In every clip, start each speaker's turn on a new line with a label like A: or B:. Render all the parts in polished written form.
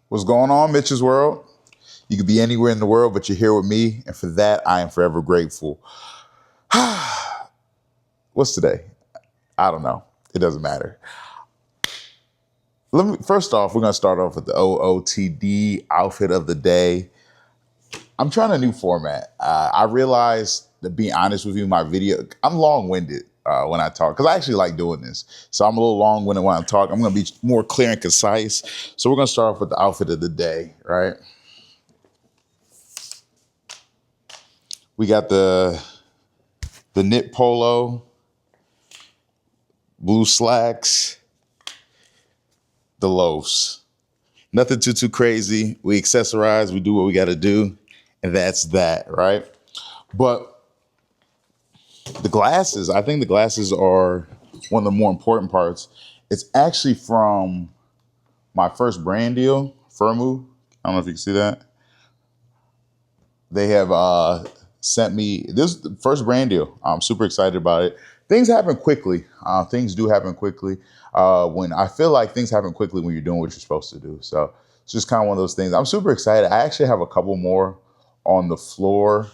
A: What's going on, Mitch's World? You could be anywhere in the world, but you're here with me, and for that, I am forever grateful. What's today? I don't know. It doesn't matter. First off, we're gonna start off with the OOTD outfit of the day. I'm trying a new format. I realized, to be honest with you, I'm long-winded when I talk, because I actually like doing this. So I'm a little long-winded when I talk. I'm gonna be more clear and concise. So we're gonna start off with the outfit of the day, right? We got the knit polo, blue slacks, the loafs. Nothing too crazy. We accessorize, we do what we got to do, and that's that, right? But the glasses, I think the glasses are one of the more important parts. It's actually from my first brand deal, Firmu. I don't know if you can see that. They have sent me this first brand deal. I'm super excited about it. Things happen quickly. Things do happen quickly. When I feel like things happen quickly when you're doing what you're supposed to do. So it's just kind of one of those things. I'm super excited. I actually have a couple more on the floor.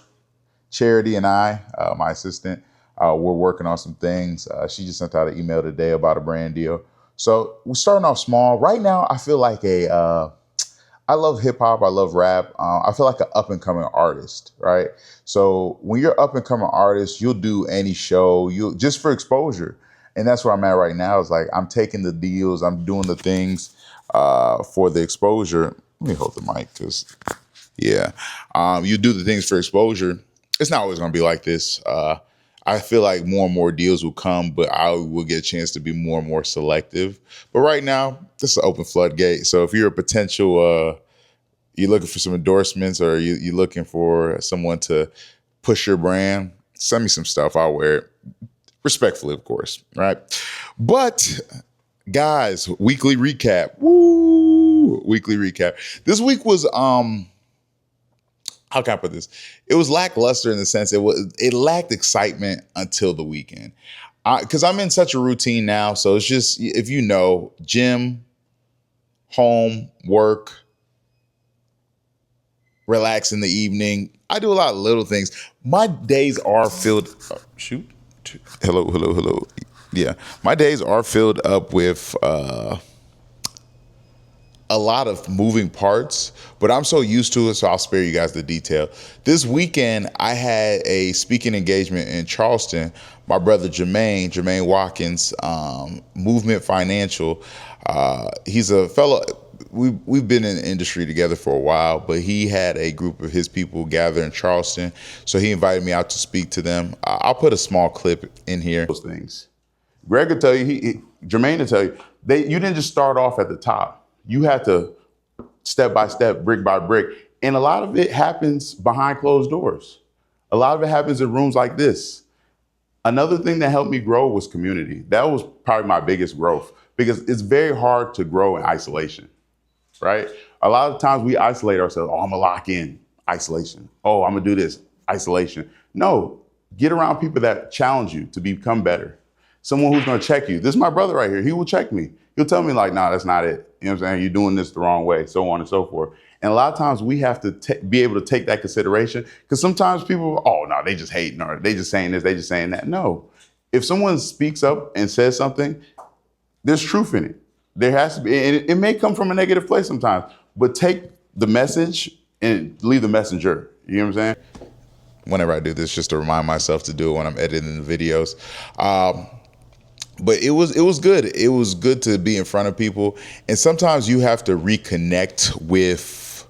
A: Charity and I, my assistant, we're working on some things. She just sent out an email today about a brand deal. So we're starting off small. Right now, I feel like I love hip hop. I love rap. I feel like an up and coming artist, right? So when you're up and coming artist, you'll do any show, you just for exposure. And that's where I'm at right now. Is like I'm taking the deals, I'm doing the things for the exposure. Let me hold the mic, because you do the things for exposure. It's not always going to be like this. I feel like more and more deals will come, but I will get a chance to be more and more selective. But right now, this is an open floodgate. So if you're a potential, you're looking for some endorsements, or you're looking for someone to push your brand, send me some stuff. I'll wear it. Respectfully, of course, right? But guys, weekly recap. Woo! Weekly recap. This week was how can I put this? It was lackluster in the sense it lacked excitement until the weekend. Because I'm in such a routine now. So it's just, if you know, gym, home, work, relax in the evening. I do a lot of little things. My days are filled. Hello. Yeah. My days are filled up with a lot of moving parts, but I'm so used to it, so I'll spare you guys the detail. This weekend, I had a speaking engagement in Charleston. My brother Jermaine Watkins, Movement Financial. He's a fellow. We've been in the industry together for a while, but he had a group of his people gather in Charleston, so he invited me out to speak to them. I'll put a small clip in here. Those things. Greg will tell you, Jermaine will tell you, you didn't just start off at the top. You had to step by step, brick by brick. And a lot of it happens behind closed doors. A lot of it happens in rooms like this. Another thing that helped me grow was community. That was probably my biggest growth, because it's very hard to grow in isolation, right? A lot of times we isolate ourselves. Oh, I'm gonna lock in, isolation. Oh, I'm gonna do this, isolation. No, get around people that challenge you to become better. Someone who's gonna check you. This is my brother right here. He will check me. He'll tell me like, nah, that's not it. You know what I'm saying? You're doing this the wrong way, so on and so forth. And a lot of times we have to be able to take that consideration, because sometimes people, oh, no, they just hating, or they just saying this, they just saying that. No, if someone speaks up and says something, there's truth in it. There has to be, and it may come from a negative place sometimes, but take the message and leave the messenger. You know what I'm saying? Whenever I do this, just to remind myself to do it when I'm editing the videos. But it was good. It was good to be in front of people. And sometimes you have to reconnect with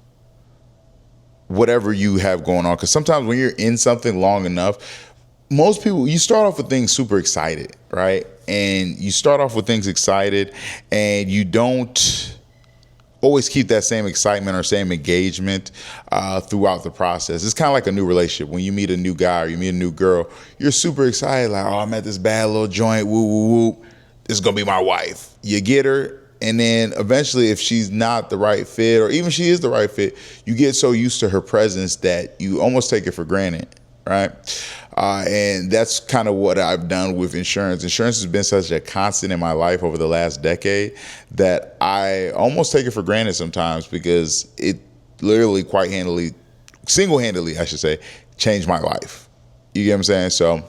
A: whatever you have going on. Because sometimes when you're in something long enough, most people, you start off with things super excited, right? And you start off with things excited, and you don't always keep that same excitement or same engagement throughout the process. It's kind of like a new relationship. When you meet a new guy or you meet a new girl, you're super excited, like, oh, I'm at this bad little joint, woo, woo, woo. This is going to be my wife. You get her, and then eventually if she's not the right fit, or even she is the right fit, you get so used to her presence that you almost take it for granted. right? And that's kind of what I've done with insurance. Insurance has been such a constant in my life over the last decade that I almost take it for granted sometimes, because it literally quite handily, single-handedly, I should say, changed my life. You get what I'm saying? So,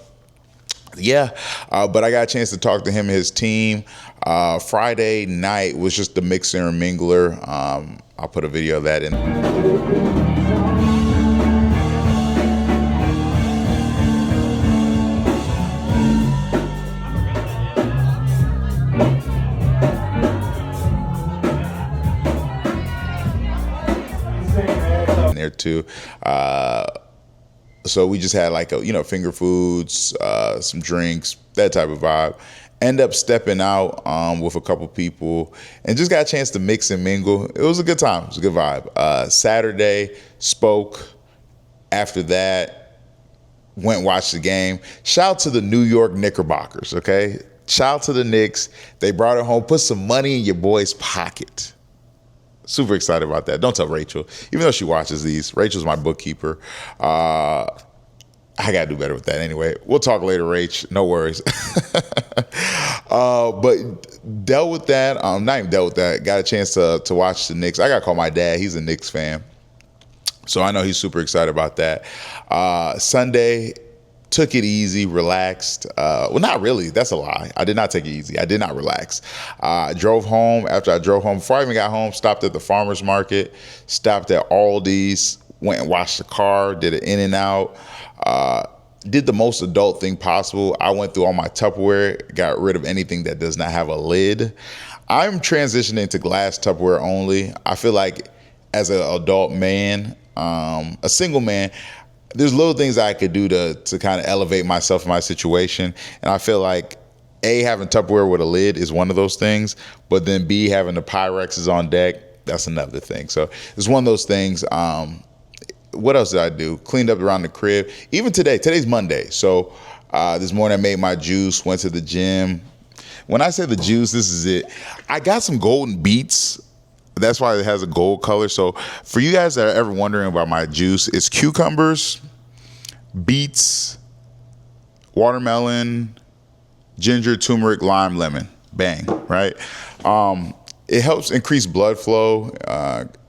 A: yeah, but I got a chance to talk to him and his team. Friday night was just the mixer and mingler. I'll put a video of that in. There too. So we just had like finger foods, some drinks, that type of vibe. End up stepping out with a couple people and just got a chance to mix and mingle. It was a good time. It was a good vibe. Saturday, spoke. After that, went and watched the game. Shout out to the New York Knickerbockers, okay? Shout out to the Knicks. They brought it home. Put some money in your boy's pocket. Super excited about that. Don't tell Rachel, even though she watches these. Rachel's my bookkeeper. I gotta do better with that anyway. We'll talk later, Rach. No worries. But dealt with that. Not even dealt with that. Got a chance to watch the Knicks. I gotta call my dad. He's a Knicks fan, so I know he's super excited about that. Sunday, took it easy, relaxed. Well, not really. That's a lie. I did not take it easy. I did not relax. I drove home. After I drove home, before I even got home, stopped at the farmer's market, stopped at Aldi's, went and washed the car, did an in and out, did the most adult thing possible. I went through all my Tupperware, got rid of anything that does not have a lid. I'm transitioning to glass Tupperware only. I feel like as an adult man, a single man, there's little things I could do to kind of elevate myself in my situation. And I feel like A, having Tupperware with a lid is one of those things, but then B, having the Pyrex on deck, that's another thing. So it's one of those things. What else did I do? Cleaned up around the crib. Even today's Monday. So this morning I made my juice, went to the gym. When I say the juice, this is it. I got some golden beets. That's why it has a gold color. So for you guys that are ever wondering about my juice, it's cucumbers, beets, watermelon, ginger, turmeric, lime, lemon. Bang, right? It helps increase blood flow,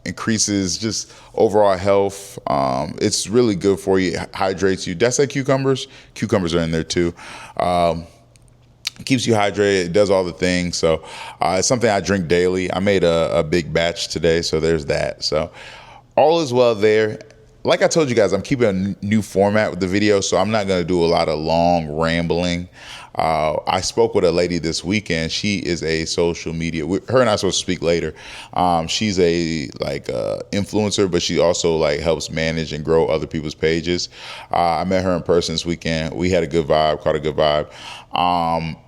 A: increases just overall health. It's really good for you. It hydrates you. Did I say cucumbers? Cucumbers are in there too. Keeps you hydrated. It does all the things. So it's something I drink daily. I made a big batch today, so there's that. So all is well there. Like I told you guys, I'm keeping a new format with the video, so I'm not going to do a lot of long rambling. I spoke with a lady this weekend. She is a social media. Her and I are supposed to speak later. She's a influencer, but she also helps manage and grow other people's pages. I met her in person this weekend. We had a good vibe, caught a good vibe.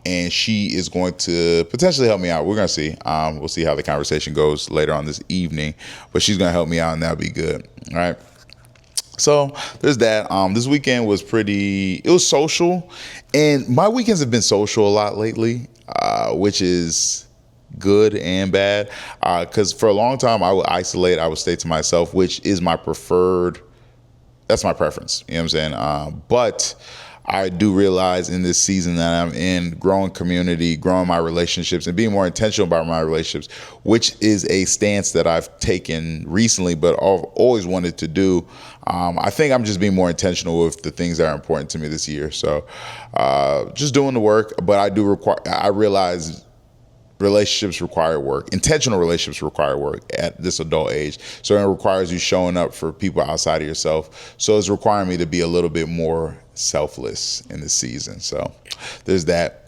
A: And she is going to potentially help me out. We're going to see. We'll see how the conversation goes later on this evening. But she's going to help me out, and that'll be good. All right. So there's that. This weekend was it was social. And my weekends have been social a lot lately, which is good and bad. Because for a long time, I would isolate. I would stay to myself, which is that's my preference. You know what I'm saying? But I do realize in this season that I'm in, growing community, growing my relationships, and being more intentional about my relationships, which is a stance that I've taken recently, but I've always wanted to do. I think I'm just being more intentional with the things that are important to me this year. So just doing the work, but I realize relationships require work. Intentional relationships require work at this adult age. So it requires you showing up for people outside of yourself. So it's requiring me to be a little bit more selfless in this season. So there's that.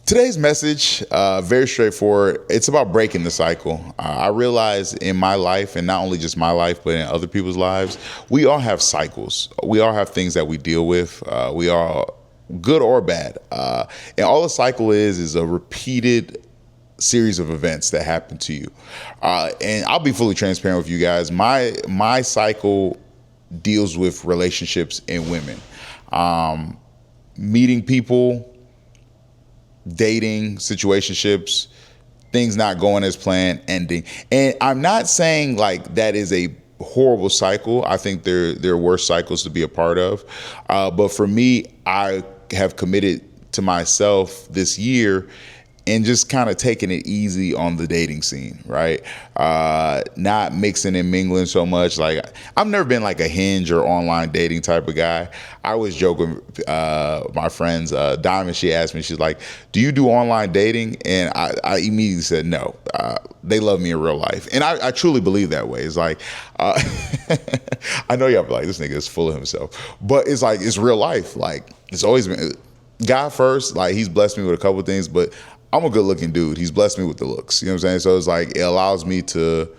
A: Today's message, very straightforward. It's about breaking the cycle. I realize in my life, and not only just my life, but in other people's lives, we all have cycles. We all have things that we deal with. We all, good or bad. And all a cycle is a repeated series of events that happen to you. And I'll be fully transparent with you guys. My cycle deals with relationships and women. Meeting people, dating, situationships, things not going as planned, ending. And I'm not saying that is a horrible cycle. I think they're worse cycles to be a part of. But for me, I have committed to myself this year and just kind of taking it easy on the dating scene, right? Not mixing and mingling so much. Like, I've never been like a Hinge or online dating type of guy. I always joke with my friends. Diamond, she asked me, she's like, do you do online dating? And I immediately said no. They love me in real life. And I truly believe that way. It's like, I know y'all be like, this nigga is full of himself. But it's like, it's real life. Like, it's always been God first. Like, he's blessed me with a couple of things, but I'm a good looking dude. He's blessed me with the looks. You know what I'm saying? So it's like, it allows me to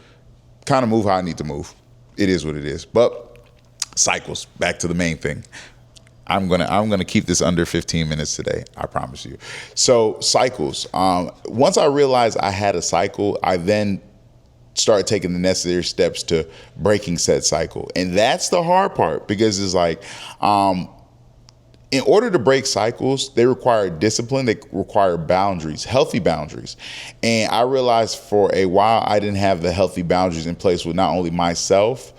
A: kind of move how I need to move. It is what it is. But cycles, back to the main thing. I'm gonna keep this under 15 minutes today. I promise you. So cycles. Once I realized I had a cycle, I then started taking the necessary steps to breaking said cycle. And that's the hard part, because it's like, in order to break cycles, they require discipline. They require boundaries, healthy boundaries. And I realized for a while I didn't have the healthy boundaries in place with not only myself,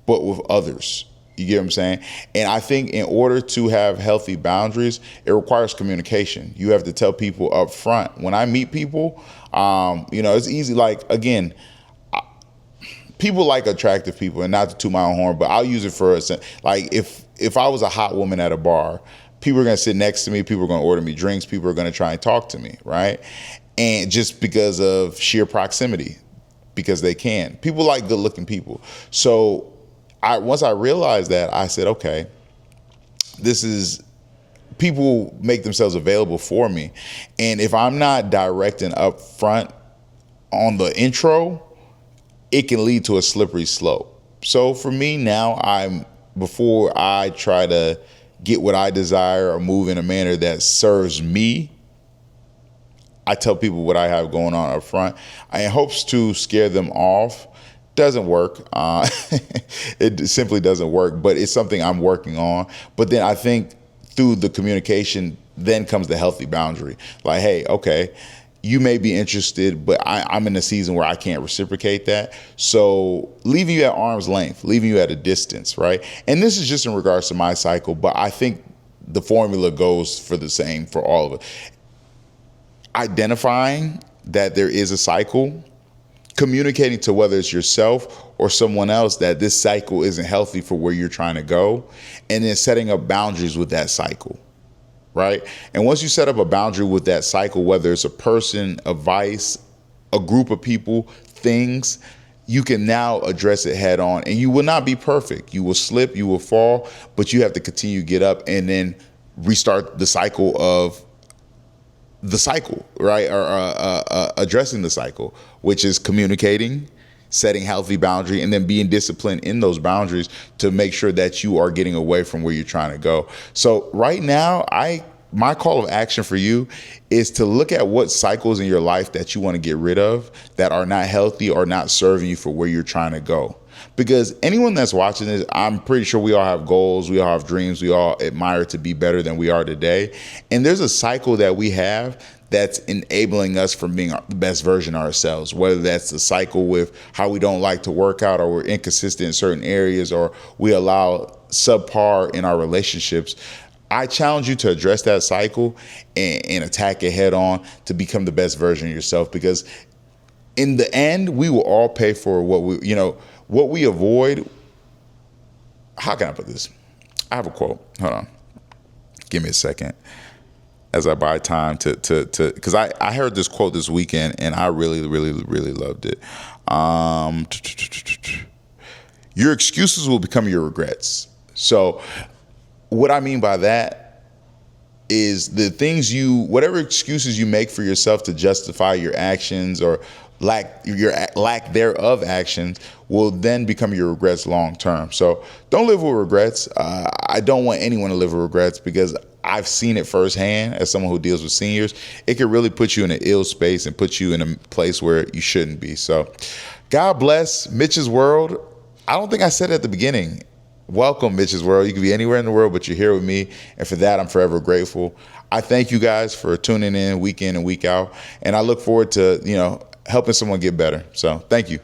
A: but with others. You get what I'm saying? And I think in order to have healthy boundaries, it requires communication. You have to tell people up front. When I meet people, it's easy. Like, again, people like attractive people, and not to toot my own horn, but I'll use it for like, if I was a hot woman at a bar, people are going to sit next to me, people are going to order me drinks, people are going to try and talk to me, right? And just because of sheer proximity, because they can. People like good looking people. So once I realized that, I said, okay, people make themselves available for me. And if I'm not direct and upfront on the intro, it can lead to a slippery slope. So for me now, before I try to get what I desire or move in a manner that serves me, I tell people what I have going on up front in hopes to scare them off. Doesn't work. It simply doesn't work, but it's something I'm working on. But then I think through the communication, then comes the healthy boundary. Like, hey, okay, you may be interested, but I'm in a season where I can't reciprocate that. So leaving you at arm's length, leaving you at a distance, right? And this is just in regards to my cycle, but I think the formula goes for the same for all of it. Identifying that there is a cycle, communicating to whether it's yourself or someone else that this cycle isn't healthy for where you're trying to go, and then setting up boundaries with that cycle. Right? And once you set up a boundary with that cycle, whether it's a person, a vice, a group of people, things, you can now address it head on. And you will not be perfect. You will slip, you will fall, but you have to continue to get up and then restart the cycle of the cycle, right? Or addressing the cycle, which is communicating, setting healthy boundary, and then being disciplined in those boundaries to make sure that you are getting away from where you're trying to go. So right now, my call of action for you is to look at what cycles in your life that you want to get rid of that are not healthy or not serving you for where you're trying to go. Because anyone that's watching this, I'm pretty sure we all have goals, we all have dreams, we all admire to be better than we are today. And there's a cycle that we have that's enabling us from being the best version of ourselves, whether that's the cycle with how we don't like to work out, or we're inconsistent in certain areas, or we allow subpar in our relationships. I challenge you to address that cycle and attack it head on to become the best version of yourself, because in the end, we will all pay for what we avoid. How can I put this? I have a quote. Hold on. Give me a second as I buy time to because I heard this quote this weekend and I really, really, really loved it. Your excuses will become your regrets. So what I mean by that is whatever excuses you make for yourself to justify your actions or lack thereof actions will then become your regrets long term. So don't live with regrets. I don't want anyone to live with regrets, because I've seen it firsthand as someone who deals with seniors. It can really put you in an ill space and put you in a place where you shouldn't be. So God bless Mitch's World. I don't think I said it at the beginning. Welcome, Mitch's World. You can be anywhere in the world, but you're here with me. And for that, I'm forever grateful. I thank you guys for tuning in week and week out. And I look forward to, helping someone get better. So thank you.